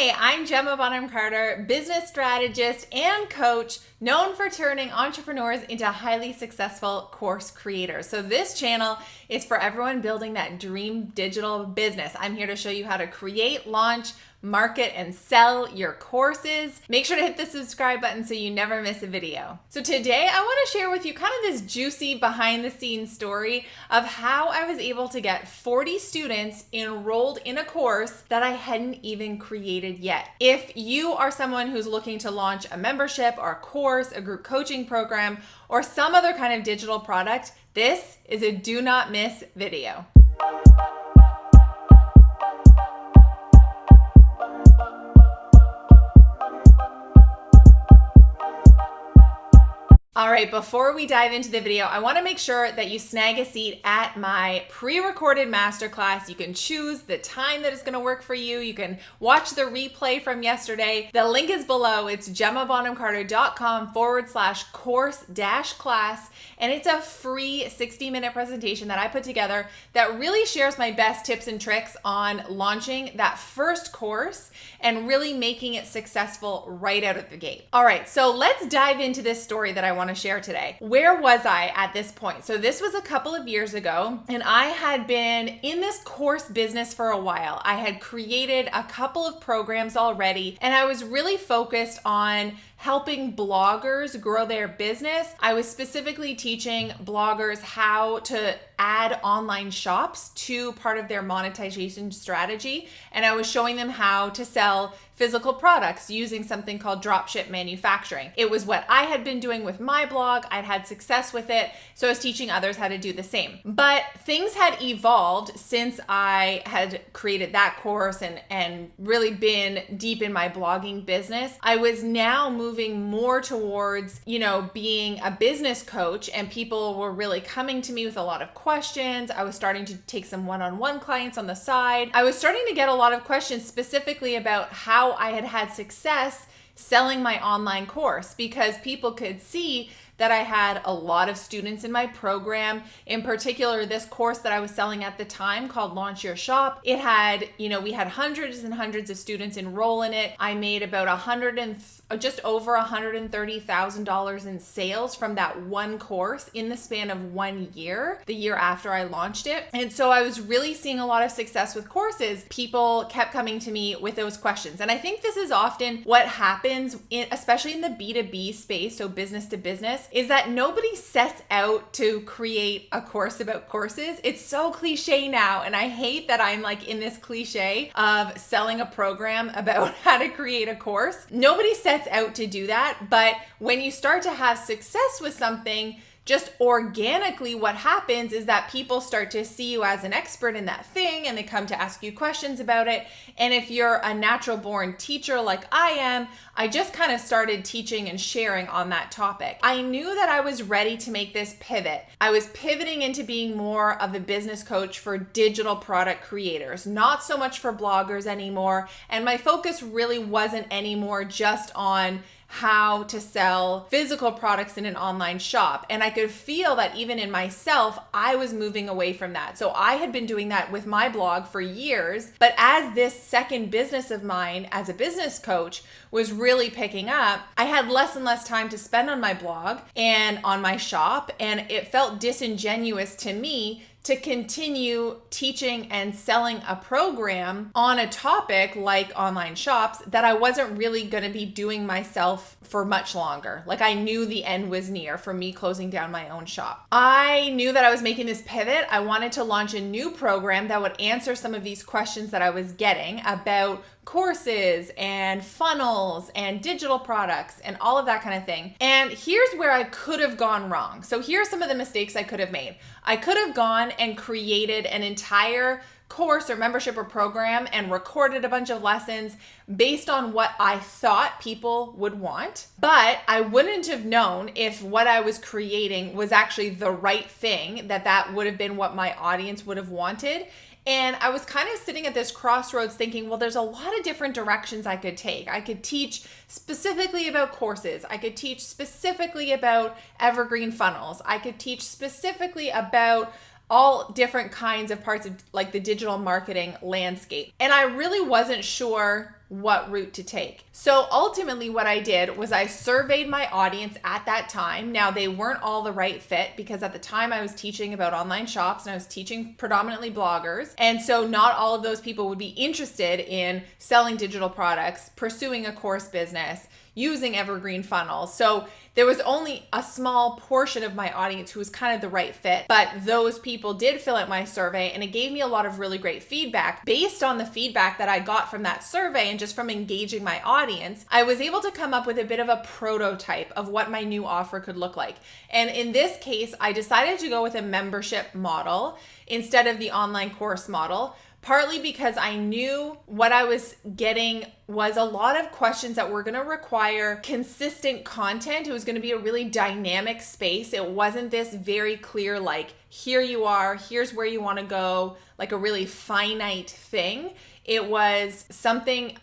Hi, I'm Gemma Bonham-Carter, business strategist and coach known for turning entrepreneurs into highly successful course creators. So this channel is for everyone building that dream digital business. I'm here to show you how to create, launch, market, and sell your courses. Make sure to hit the subscribe button so you never miss a video. So today I want to share with you kind of this juicy behind the scenes story of how I was able to get 40 students enrolled in a course that I hadn't even created yet. If you are someone who's looking to launch a membership or a course, a group coaching program, or some other kind of digital product, this is a do not miss video. All right, before we dive into the video, I want to make sure that you snag a seat at my pre-recorded masterclass. You can choose the time that is going to work for you. You can watch the replay from yesterday. The link is below. It's GemmaBonham-Carter.com/course-class. And it's a free 60-minute presentation that I put together that really shares my best tips and tricks on launching that first course and really making it successful right out of the gate. All right, so let's dive into this story that I want to share today. Where was I at this point? So this was a couple of years ago, and I had been in this course business for a while. I had created a couple of programs already, and I was really focused on helping bloggers grow their business. I was specifically teaching bloggers how to add online shops to part of their monetization strategy. And I was showing them how to sell physical products using something called dropship manufacturing. It was what I had been doing with my blog. I'd had success with it. So I was teaching others how to do the same. But things had evolved since I had created that course and really been deep in my blogging business. I was now moving more towards, being a business coach, and people were really coming to me with a lot of questions. I was starting to take some one-on-one clients on the side. I was starting to get a lot of questions specifically about how I had had success selling my online course, because people could see that I had a lot of students in my program. In particular, this course that I was selling at the time called Launch Your Shop, it had, we had hundreds and hundreds of students enroll in it. I made about just over $130,000 in sales from that one course in the span of 1 year, the year after I launched it. And so I was really seeing a lot of success with courses. People kept coming to me with those questions. And I think this is often what happens, especially in the B2B space, so business to business, is that nobody sets out to create a course about courses. It's so cliche now, and I hate that I'm like in this cliche of selling a program about how to create a course. Nobody sets out to do that, but when you start to have success with something, just organically what happens is that people start to see you as an expert in that thing, and they come to ask you questions about it. And if you're a natural born teacher like I am, I just kind of started teaching and sharing on that topic. I knew that I was ready to make this pivot. I was pivoting into being more of a business coach for digital product creators, not so much for bloggers anymore. And my focus really wasn't anymore just on how to sell physical products in an online shop. And I could feel that even in myself, I was moving away from that. So I had been doing that with my blog for years, but as this second business of mine as a business coach was really picking up, I had less and less time to spend on my blog and on my shop, and it felt disingenuous to me to continue teaching and selling a program on a topic like online shops that I wasn't really going to be doing myself for much longer. Like, I knew the end was near for me closing down my own shop. I knew that I was making this pivot. I wanted to launch a new program that would answer some of these questions that I was getting about courses and funnels and digital products and all of that kind of thing. And here's where I could have gone wrong. So here are some of the mistakes I could have made. I could have gone and created an entire course or membership or program and recorded a bunch of lessons based on what I thought people would want, but I wouldn't have known if what I was creating was actually the right thing, that would have been what my audience would have wanted. And I was kind of sitting at this crossroads thinking, well, there's a lot of different directions I could take. I could teach specifically about courses. I could teach specifically about evergreen funnels. I could teach specifically about all different kinds of parts of like the digital marketing landscape. And I really wasn't sure what route to take. So ultimately what I did was I surveyed my audience at that time. Now they weren't all the right fit because at the time I was teaching about online shops and I was teaching predominantly bloggers. And so not all of those people would be interested in selling digital products, pursuing a course business, using evergreen funnels. So there was only a small portion of my audience who was kind of the right fit, but those people did fill out my survey and it gave me a lot of really great feedback. Based on the feedback that I got from that survey and just from engaging my audience, I was able to come up with a bit of a prototype of what my new offer could look like. And in this case, I decided to go with a membership model instead of the online course model. Partly because I knew what I was getting was a lot of questions that were going to require consistent content. It was going to be a really dynamic space. It wasn't this very clear, like, here you are, here's where you want to go, like a really finite thing. It was something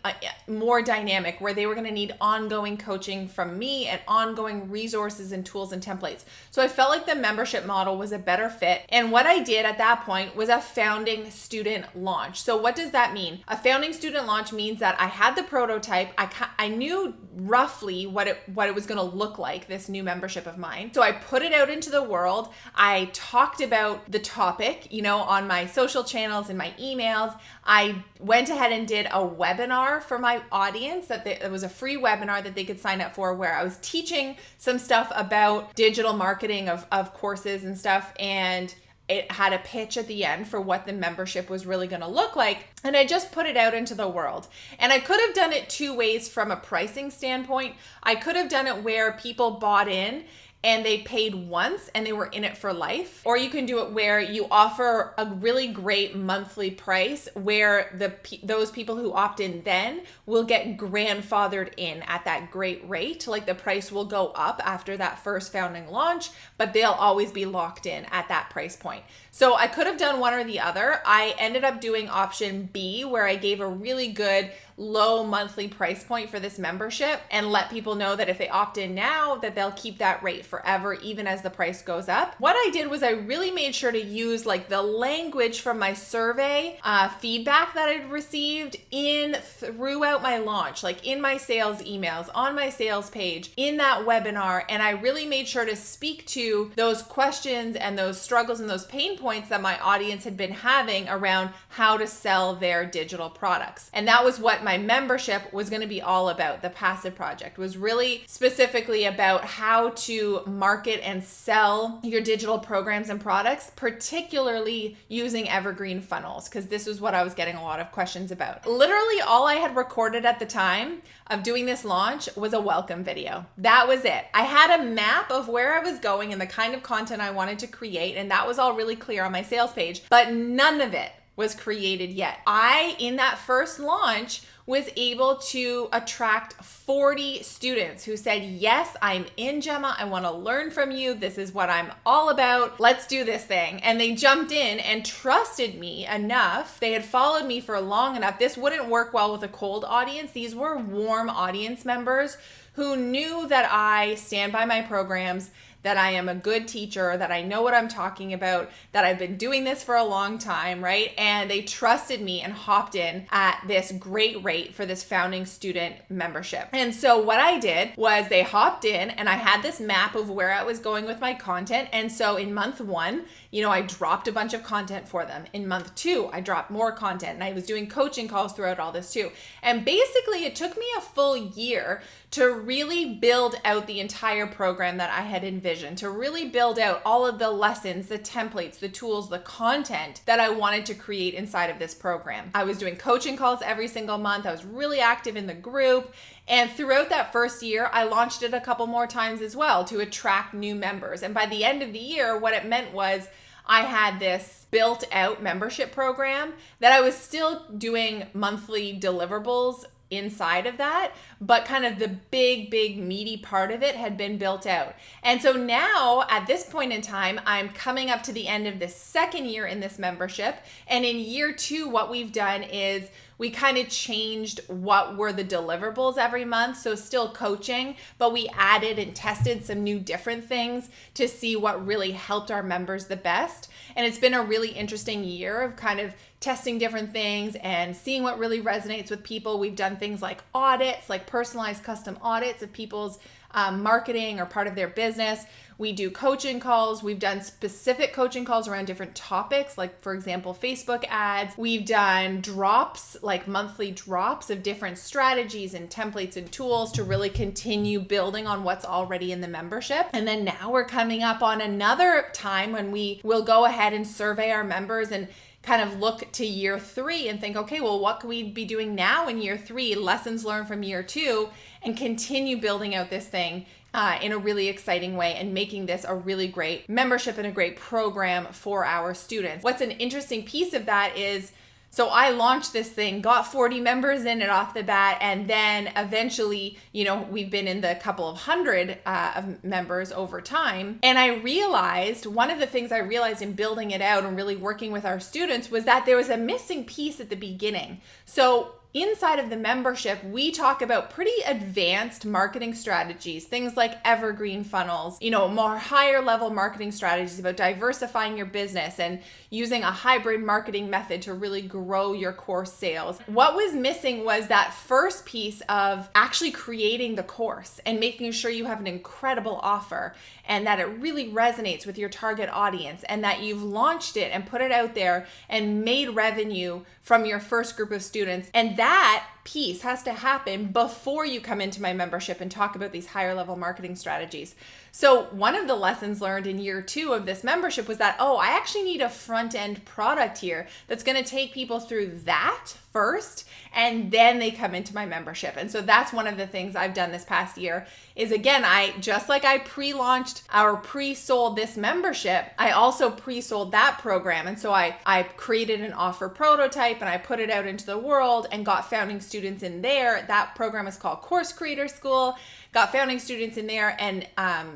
more dynamic where they were going to need ongoing coaching from me and ongoing resources and tools and templates. So I felt like the membership model was a better fit. And what I did at that point was a founding student launch. So what does that mean? A founding student launch means that I had the prototype. I knew roughly what it was going to look like, this new membership of mine. So I put it out into the world. I talked about the topic, on my social channels and my emails. I went ahead and did a webinar for my audience it was a free webinar that they could sign up for, where I was teaching some stuff about digital marketing of courses and stuff. And it had a pitch at the end for what the membership was really going to look like. And I just put it out into the world. And I could have done it two ways from a pricing standpoint. I could have done it where people bought in and they paid once and they were in it for life. Or you can do it where you offer a really great monthly price where those people who opt in then will get grandfathered in at that great rate. Like the price will go up after that first founding launch, but they'll always be locked in at that price point. So I could have done one or the other. I ended up doing option B, where I gave a really good low monthly price point for this membership and let people know that if they opt in now, that they'll keep that rate forever, even as the price goes up. What I did was I really made sure to use like the language from my survey feedback that I'd received throughout my launch, like in my sales emails, on my sales page, in that webinar. And I really made sure to speak to those questions and those struggles and those pain points that my audience had been having around how to sell their digital products. And that was what my membership was going to be all about. The passive project was really specifically about how to market and sell your digital programs and products, particularly using evergreen funnels, because this was what I was getting a lot of questions about. Literally all I had recorded at the time of doing this launch was a welcome video. That was it. I had a map of where I was going and the kind of content I wanted to create, and that was all really clear on my sales page, but none of it was created yet. In that first launch, was able to attract 40 students who said, yes, I'm in, Gemma. I want to learn from you. This is what I'm all about. Let's do this thing. And they jumped in and trusted me enough. They had followed me for long enough. This wouldn't work well with a cold audience. These were warm audience members who knew that I stand by my programs, that I am a good teacher, that I know what I'm talking about, that I've been doing this for a long time, right? And they trusted me and hopped in at this great rate for this founding student membership. And so what I did was they hopped in and I had this map of where I was going with my content. And so in month 1, I dropped a bunch of content for them. In month 2, I dropped more content and I was doing coaching calls throughout all this too. And basically it took me a full year to really build out the entire program that I had envisioned, to really build out all of the lessons, the templates, the tools, the content that I wanted to create inside of this program. I was doing coaching calls every single month. I was really active in the group. And throughout that first year, I launched it a couple more times as well to attract new members. And by the end of the year, what it meant was I had this built out membership program that I was still doing monthly deliverables inside of that, but kind of the big meaty part of it had been built out. And so now at this point in time, I'm coming up to the end of the second year in this membership. And in year 2, what we've done is we kind of changed what were the deliverables every month. So still coaching, but we added and tested some new different things to see what really helped our members the best. And it's been a really interesting year of kind of testing different things and seeing what really resonates with people. We've done things like audits, like personalized custom audits of people's marketing or part of their business. We do coaching calls. We've done specific coaching calls around different topics, like for example, Facebook ads. We've done drops, like monthly drops of different strategies and templates and tools to really continue building on what's already in the membership. And then now we're coming up on another time when we will go ahead and survey our members and kind of look to year 3 and think, okay, well, what can we be doing now in year 3, lessons learned from year 2, and continue building out this thing in a really exciting way and making this a really great membership and a great program for our students. What's an interesting piece of that is, so I launched this thing, got 40 members in it off the bat, and then eventually, we've been in the couple of hundred of members over time. And I realized, one of the things I realized in building it out and really working with our students was that there was a missing piece at the beginning. So inside of the membership, we talk about pretty advanced marketing strategies, things like evergreen funnels, more higher level marketing strategies about diversifying your business and using a hybrid marketing method to really grow your course sales. What was missing was that first piece of actually creating the course and making sure you have an incredible offer and that it really resonates with your target audience and that you've launched it and put it out there and made revenue from your first group of students. And that piece has to happen before you come into my membership and talk about these higher level marketing strategies. So one of the lessons learned in year 2 of this membership was that, I actually need a front end product here that's going to take people through that first, and then they come into my membership. And so that's one of the things I've done this past year is, again, I pre-launched or pre-sold this membership, I also pre-sold that program. And so I created an offer prototype and I put it out into the world and got founding students in there. That program is called Course Creator School. Got founding students in there and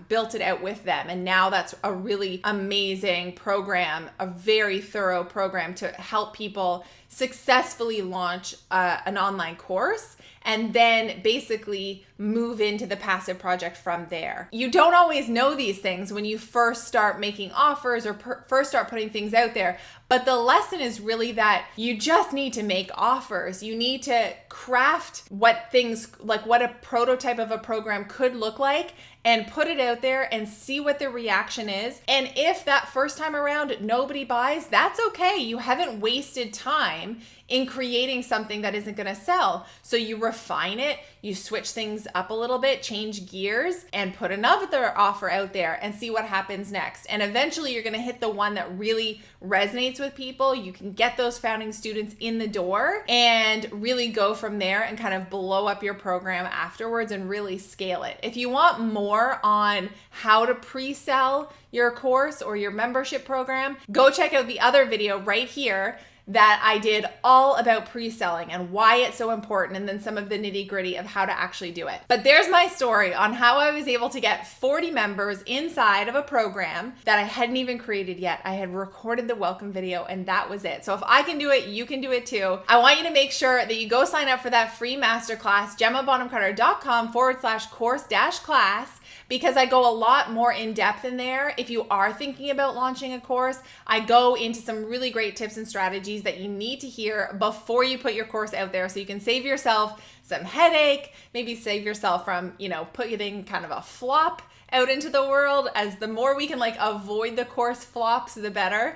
built it out with them. And now that's a really amazing program, a very thorough program to help people successfully launch an online course and then basically move into the passive project from there. You don't always know these things when you first start making offers or first start putting things out there, but the lesson is really that you just need to make offers. You need to craft what a prototype of a program could look like and put it out there and see what the reaction is. And if that first time around nobody buys, that's okay. You haven't wasted time in creating something that isn't going to sell. So you refine it, you switch things up a little bit, change gears, and put another offer out there and see what happens next. And eventually you're going to hit the one that really resonates with people. You can get those founding students in the door and really go from there and kind of blow up your program afterwards and really scale it. If you want more on how to pre-sell your course or your membership program, go check out the other video right here that I did all about pre-selling and why it's so important, and then some of the nitty-gritty of how to actually do it. But there's my story on how I was able to get 40 members inside of a program that I hadn't even created yet. I had recorded the welcome video and that was it. So if I can do it, you can do it too. I want you to make sure that you go sign up for that free masterclass, GemmaBonham-Carter.com/course-class, because I go a lot more in depth in there. If you are thinking about launching a course, I go into some really great tips and strategies that you need to hear before you put your course out there so you can save yourself some headache, maybe save yourself from, putting kind of a flop out into the world. As the more we can avoid the course flops, the better.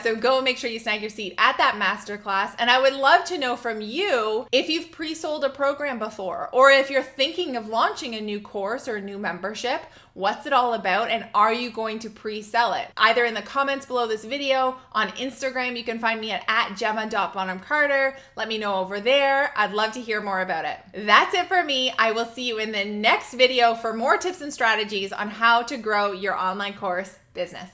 So go make sure you snag your seat at that masterclass. And I would love to know from you if you've pre-sold a program before, or if you're thinking of launching a new course or a new membership. What's it all about, and are you going to pre-sell it? Either in the comments below this video, on Instagram, you can find me at Gemma.Bonham-Carter. Let me know over there. I'd love to hear more about it. That's it for me. I will see you in the next video for more tips and strategies on how to grow your online course business.